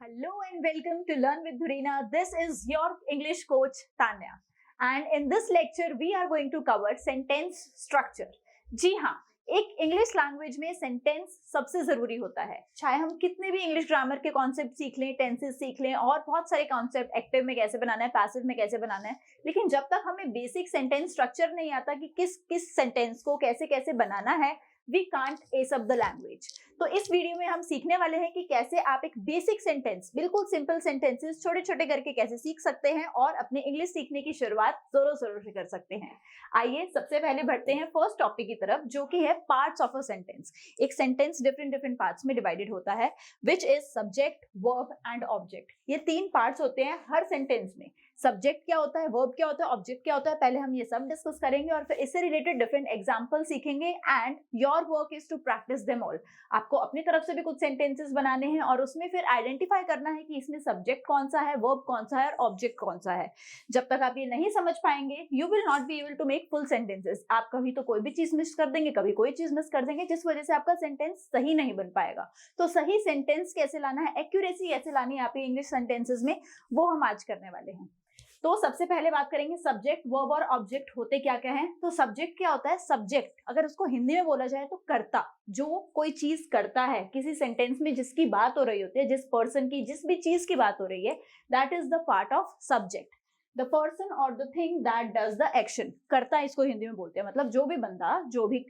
Hello and welcome to Learn with Dhurina. This is your English coach Tanya. And in this lecture we are going to cover sentence structure. जी हाँ, एक English language में sentence सबसे जरूरी होता है. चाहे हम कितने भी इंग्लिश ग्रामर के कॉन्सेप्ट सीख लें, टेंसेस सीख लें और बहुत सारे कॉन्सेप्ट एक्टिव में कैसे बनाना है, पैसिव में कैसे बनाना है, लेकिन जब तक हमें बेसिक सेंटेंस स्ट्रक्चर नहीं आता कि किस किस सेंटेंस को कैसे कैसे बनाना है, we can't ace up the language. तो इस वीडियो में हम सीखने वाले हैं कि कैसे आप एक बेसिक सेंटेंस, बिल्कुल सिंपल सेंटेंसेस छोटे छोटे करके कैसे सीख सकते हैं और अपने इंग्लिश सीखने की शुरुआत जोरों शोरों से कर सकते हैं. आइए सबसे पहले बढ़ते हैं फर्स्ट टॉपिक की तरफ, जो कि है पार्ट्स ऑफ अ सेंटेंस. एक सेंटेंस डिफरेंट पार्ट्स में डिवाइडेड होता है, which is subject, verb and object. ये तीन पार्ट्स होते हैं हर सेंटेंस में. सब्जेक्ट क्या होता है, वर्ब क्या होता है, ऑब्जेक्ट क्या होता है, पहले हम ये सब डिस्कस करेंगे और फिर इससे रिलेटेड डिफरेंट एग्जांपल सीखेंगे. And your work is to practice them all. आपको अपनी तरफ से भी कुछ सेंटेंसेस बनाने हैं और उसमें फिर आइडेंटिफाई करना है कि इसमें सब्जेक्ट कौन सा है, वर्ब कौन सा है और ऑब्जेक्ट कौन सा है. जब तक आप ये नहीं समझ पाएंगे, you will not be able to make full sentences. आप कभी तो कोई भी चीज मिस कर देंगे, कभी कोई चीज मिस कर देंगे, जिस वजह से आपका सेंटेंस सही नहीं बन पाएगा. तो सही सेंटेंस कैसे लाना है, एक्यूरेसी कैसे लानी है आप इंग्लिश सेंटेंसेस में, वो हम आज करने वाले हैं. तो सबसे पहले बात करेंगे सब्जेक्ट, वर्ब और ऑब्जेक्ट होते क्या क्या हैं. तो सब्जेक्ट क्या होता है, सब्जेक्ट अगर उसको हिंदी में बोला जाए तो कर्ता, जो कोई चीज करता है किसी सेंटेंस में, जिसकी बात हो रही होती है, जिस पर्सन की, जिस भी चीज की बात हो रही है, that is the part of subject. The person और the thing that does the action. कर्ता इसको हिंदी में बोलते हैं, मतलब जो भी बंदा, जो भी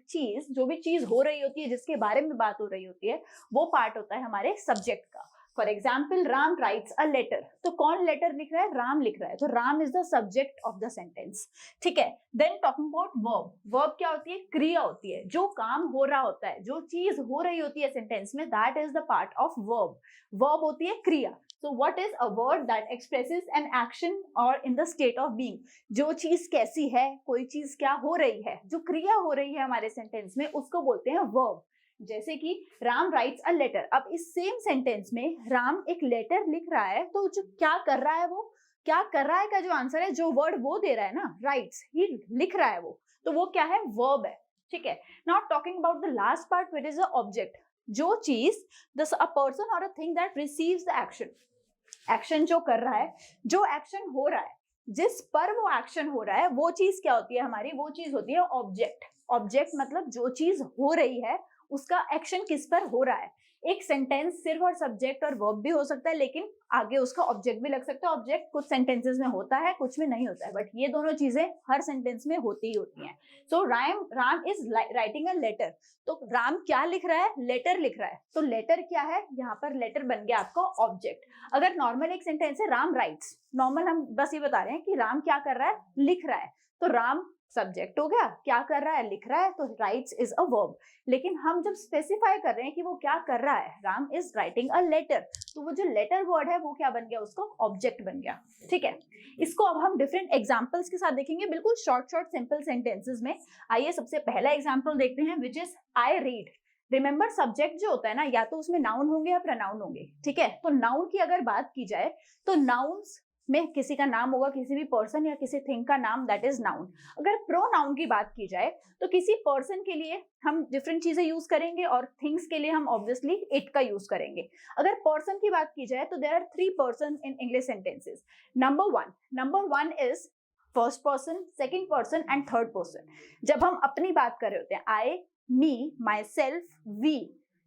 चीज हो रही होती है, जिसके बारे में बात हो रही होती है, वो पार्ट होता है हमारे सब्जेक्ट का. For example, Ram writes a letter. तो कौन लेटर लिख रहा है, राम लिख रहा है, तो Ram is the subject of the sentence. ठीक है. Then talking about verb. Verb क्या होती है, क्रिया होती है, जो काम हो रहा होता है, जो चीज हो रही होती है सेंटेंस में, that is the part of verb. Verb होती है क्रिया. So what is a word that expresses an action or in the state of being? जो चीज कैसी है, कोई चीज क्या हो रही है, जो क्रिया हो रही है हमारे सेंटेंस में, उसको बोलते हैं वर्ब. जैसे कि राम राइट्स अ लेटर. अब इस सेम सेंटेंस में राम एक लेटर लिख रहा है, तो जो क्या कर रहा है, वो क्या कर रहा है का जो आंसर है, जो वर्ड वो दे रहा है ना, राइट्स, ही लिख रहा है वो, तो वो क्या है, वर्ब है. ठीक है. Now talking about the last part, which is the object. जो चीज, अ पर्सन और a thing that receives the action. Action जो कर रहा है, जो एक्शन हो रहा है, जिस पर वो एक्शन हो रहा है, वो चीज क्या होती है हमारी, वो चीज होती है ऑब्जेक्ट. ऑब्जेक्ट मतलब जो चीज हो रही है, उसका एक्शन किस पर हो रहा है. एक सेंटेंस सिर्फ और सब्जेक्ट और वर्ब भी हो सकता है, लेकिन आगे उसका ऑब्जेक्ट भी लग सकता है. ऑब्जेक्ट कुछ सेंटेंसेस में होता है, कुछ में नहीं होता है, बट ये दोनों चीजें हर सेंटेंस में होती ही होती हैं. So Ram is writing a letter. तो राम क्या लिख रहा है, लेटर लिख रहा है. तो लेटर क्या है, यहाँ पर लेटर बन गया आपका ऑब्जेक्ट. अगर नॉर्मल एक सेंटेंस है राम राइट्स, नॉर्मल हम बस ये बता रहे हैं कि राम क्या कर रहा है, लिख रहा है, तो राम सब्जेक्ट हो गया. क्या कर रहा है, लिख रहा है, तो राइट्स इज अ वर्ब. लेकिन हम जब स्पेसिफाई कर रहे हैं कि वो क्या कर रहा है, Ram is writing a letter, तो वो जो लेटर वर्ड है वो क्या बन गया, उसको ऑब्जेक्ट बन गया. ठीक है. इसको अब हम डिफरेंट एग्जांपल्स के साथ देखेंगे, बिल्कुल शॉर्ट सिंपल सेंटेंसेस में. आइए सबसे पहला एग्जांपल देखते हैं, which is I read. Remember, subject जो होता है ना, या तो उसमें नाउन होंगे या प्रोनाउन होंगे. ठीक है. तो नाउन की अगर बात की जाए, तो नाउन्स में किसी का नाम होगा, किसी भी पर्सन या किसी थिंग का नाम, दैट इज नाउन. अगर प्रोनाउन की बात की जाए, तो किसी पर्सन के लिए हम डिफरेंट चीजें यूज करेंगे और थिंग्स के लिए हम ऑब्वियसली इट का यूज करेंगे. अगर पर्सन की बात की जाए, तो there are 3 person in English sentences. Number one is first person, second person and third person. जब हम अपनी बात कर रहे होते हैं, आई, मी, माई सेल्फ, वी,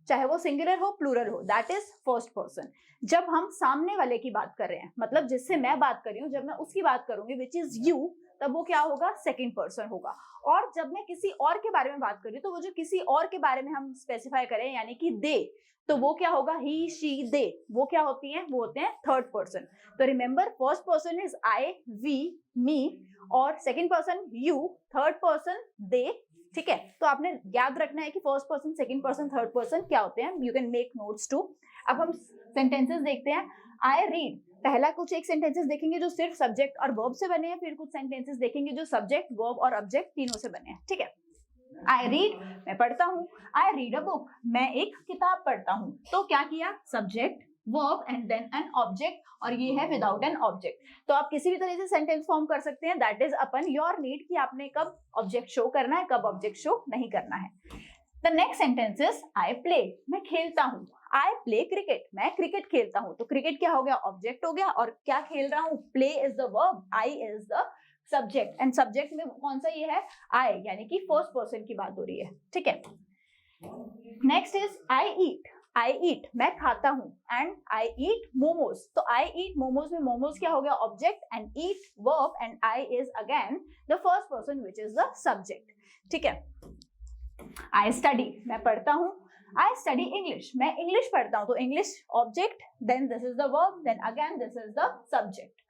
चाहे वो सिंगुलर हो प्लूरल हो, दैट इज फर्स्ट पर्सन. जब हम सामने वाले की बात कर रहे हैं, मतलब जिससे मैं बात कर रही हूँ, जब मैं उसकी बात करूंगी, विच इज यू, तब वो क्या होगा, सेकंड पर्सन होगा. और जब मैं किसी और के बारे में बात कर रही हूँ, तो वो जो किसी और के बारे में हम स्पेसिफाई करें, यानी कि दे, तो वो क्या होगा, ही, शी, दे, वो क्या होती हैं, वो होते हैं थर्ड पर्सन. तो remember, first person is I, we, me, और second person you, third person they. ठीक है. तो आपने याद रखना है कि first person, second person, third person क्या होते हैं. You can make notes too. अब हम सेंटेंसेस देखते हैं. आई रीड, पहला कुछ एक सेंटेंसेस देखेंगे जो सिर्फ सब्जेक्ट और वर्ब से बने हैं, फिर कुछ सेंटेंसेस देखेंगे जो सब्जेक्ट, वर्ब और ऑब्जेक्ट तीनों से बने हैं. ठीक है. आई रीड, मैं पढ़ता हूँ. आई रीड अ बुक, मैं एक किताब पढ़ता हूँ. तो क्या किया, subject, verb and then an object, और ये है विदाउट एन ऑब्जेक्ट. तो आप किसी भी तरह से सेंटेंस फॉर्म कर सकते हैं, that is upon your need, कि आपने कब ऑब्जेक्ट शो करना है, कब ऑब्जेक्ट शो नहीं करना है. The next sentence is I play, मैं खेलता हूँ. आई प्ले क्रिकेट, मैं क्रिकेट खेलता हूँ, तो क्रिकेट क्या हो गया, ऑब्जेक्ट हो गया, और क्या खेल रहा हूँ, play is the verb, I is the subject, and subject में कौन सा ये है, आई, यानी कि फर्स्ट पर्सन की बात हो रही है, ठीक है। नेक्स्ट इज आई ईट, आई ईट मैं खाता हूँ, एंड आई ईट मोमोज, तो आई ईट मोमोज में मोमोज क्या हो गया, object, and eat verb, and I is again the first person which is the subject, ठीक है। आई स्टडी मैं पढ़ता हूँ, आई स्टडी इंग्लिश मैं इंग्लिश पढ़ता हूँ, तो English object, then this is the verb, then again this is the subject.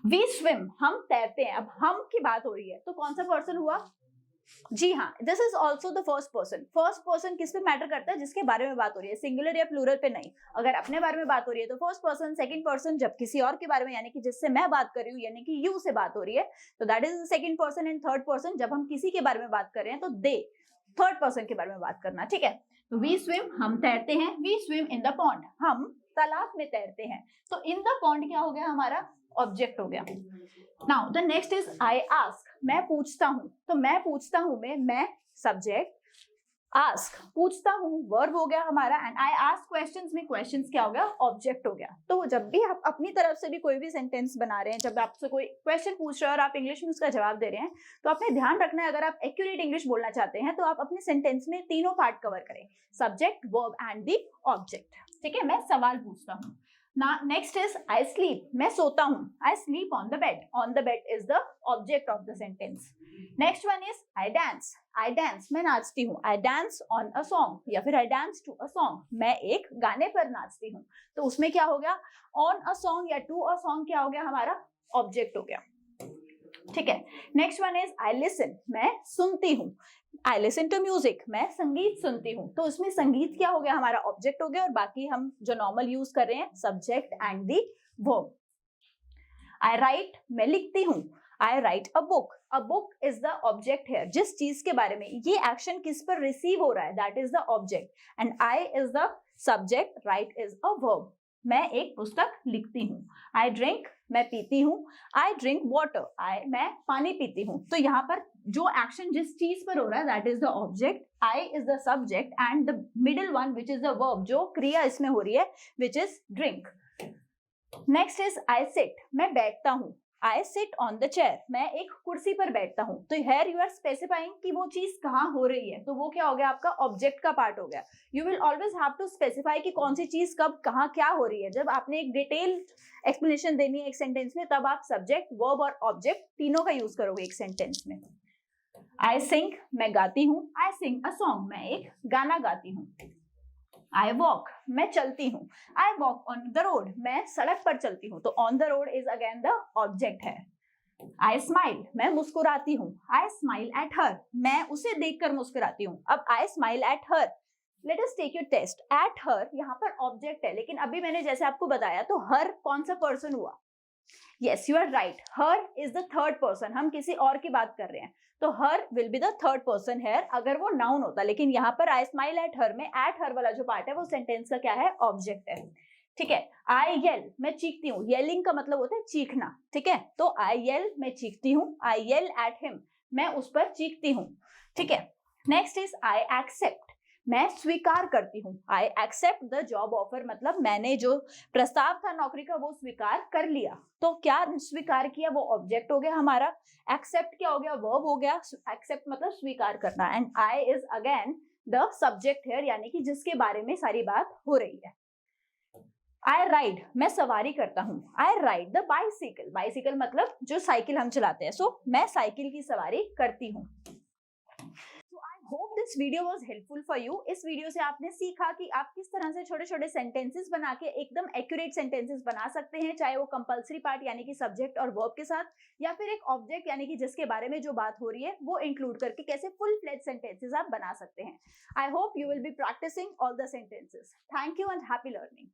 We swim हम तैरते हैं, अब हम की बात हो रही है, तो कौन सा पर्सन हुआ, जी हाँ, this is also the first person. First person किस पे मैटर करता है, जिसके बारे में बात हो रही है, सिंगुलर या प्लूरल पे नहीं। अगर अपने बारे में बात हो रही है तो फर्स्ट पर्सन, सेकंड पर्सन जब किसी और के बारे में, यानी कि जिससे मैं बात कर रही हूँ, यानी कि यू से बात हो रही है, तो that is second person, and third person जब हम किसी के बारे में बात कर रहे हैं तो दे, थर्ड पर्सन के बारे में बात करना, ठीक है। तो वी स्विम हम तैरते हैं, we swim in the pond हम तालाब में तैरते हैं, तो इन द पॉन्ड क्या हो गया हमारा, ऑब्जेक्ट हो गया। Now the next is I ask मैं पूछता हूं, तो मैं पूछता हूं में मैं सब्जेक्ट, आस्क पूछता हूं वर्ब हो गया हमारा, एंड आई आस्क क्वेश्चंस में क्वेश्चंस क्या हो गया, ऑब्जेक्ट हो गया। तो जब भी आप अपनी तरफ से भी कोई भी सेंटेंस बना रहे हैं, जब आपसे कोई क्वेश्चन पूछ रहे हैं और आप इंग्लिश में उसका जवाब दे रहे हैं, तो आपने ध्यान रखना है, अगर आप एक्यूरेट इंग्लिश बोलना चाहते हैं तो आप अपने सेंटेंस में तीनों पार्ट कवर करें, subject, verb and the object, ठीक है। मैं सवाल पूछता हूँ। Now next is I sleep मैं सोता हूँ, I sleep on the bed is the object of the sentence. Next one is I dance मैं नाचती हूँ, I dance on a song या फिर I dance to a song मैं एक गाने पर नाचती हूँ, तो उसमें क्या हो गया, on a song या to a song क्या हो गया हमारा, ऑब्जेक्ट हो गया, ठीक है। Next one is I listen मैं सुनती हूँ, आई लिसन टू म्यूजिक मैं संगीत सुनती हूँ, तो उसमें संगीत क्या हो गया हमारा, ऑब्जेक्ट हो गया, और बाकी हम जो नॉर्मल यूज कर रहे हैं subject and the verb. I write मैं लिखती हूँ, I write a book is the object है, जिस चीज के बारे में ये एक्शन किस पर रिसीव हो रहा है, that is the object, and I is the subject, right is a verb, मैं एक पुस्तक लिखती हूँ। आई ड्रिंक मैं पीती हूँ, आई ड्रिंक वाटर मैं पानी पीती हूँ, तो यहाँ पर जो एक्शन जिस चीज पर हो रहा है that is the object, I is the subject, and the middle one which is the verb, जो क्रिया इसमें हो रही है, which is drink. Next is I sit मैं बैठता हूँ, I sit on the chair मैं एक कुर्सी पर बैठता हूँ, तो हेयर यू आर स्पेसिफाइंग कि वो चीज कहाँ हो रही है, तो वो क्या हो गया आपका ऑब्जेक्ट का पार्ट हो गया। You will always have to specify कि कौन सी चीज कब कहाँ क्या हो रही है, जब आपने एक डिटेल एक्सप्लेनेशन देनी है एक सेंटेंस में, तब आप सब्जेक्ट, वर्ब और ऑब्जेक्ट तीनों का यूज करोगे एक सेंटेंस में। आई सिंग मैं गाती हूँ, आई सिंग अ सॉन्ग मैं एक गाना गाती हूँ। आई वॉक मैं चलती हूँ, I walk on the road मैं सड़क पर चलती हूँ, तो on the road is again the object है। आई स्माइल मैं मुस्कुराती हूँ, आई स्माइल एट हर मैं उसे देखकर मुस्कुराती हूँ। अब I smile at her, let us take your test, at her यहाँ पर ऑब्जेक्ट है, लेकिन अभी मैंने जैसे आपको बताया तो हर कौन सा पर्सन हुआ, yes you are right, her is the third person, हम किसी और की बात कर रहे हैं, तो her will be the third person here अगर वो नाउन होता, लेकिन यहाँ पर आई स्माइल एट हर में एट हर वाला जो पार्ट है वो सेंटेंस का क्या है, ऑब्जेक्ट है, ठीक है। आई येल मैं चीखती हूँ, येलिंग का मतलब होता है चीखना, ठीक है, तो आई येल मैं चीखती हूँ, आई येल एट हिम मैं उस पर चीखती हूँ, ठीक है। नेक्स्ट इज आई एक्सेप्ट मैं स्वीकार करती हूँ, I accept the job offer, मतलब मैंने जो प्रस्ताव था नौकरी का वो स्वीकार कर लिया, तो क्या स्वीकार किया, वो ऑब्जेक्ट हो गया हमारा। एक्सेप्ट क्या हो गया, वर्ब हो गया, एक्सेप्ट मतलब स्वीकार करना, and I is again the subject here, यानी कि जिसके बारे में सारी बात हो रही है। आई राइड मैं सवारी करता हूँ, I ride the bicycle, bicycle मतलब जो साइकिल हम चलाते हैं, सो मैं साइकिल की सवारी करती हूँ। Hope this video was helpful for you. इस वीडियो से आपने सीखा कि आप किस तरह से छोटे छोटे सेंटेंसेस बना के एकदम एक्यूरेट सेंटेंसेस बना सकते हैं, चाहे वो कंपल्सरी पार्ट यानी कि सब्जेक्ट और वर्ब के साथ, या फिर एक ऑब्जेक्ट यानी कि जिसके बारे में जो बात हो रही है वो इंक्लूड करके कैसे फुल फ्लेज सेंटेंसेस आप बना सकते हैं। I hope you will be practicing all the sentences. Thank you and happy learning.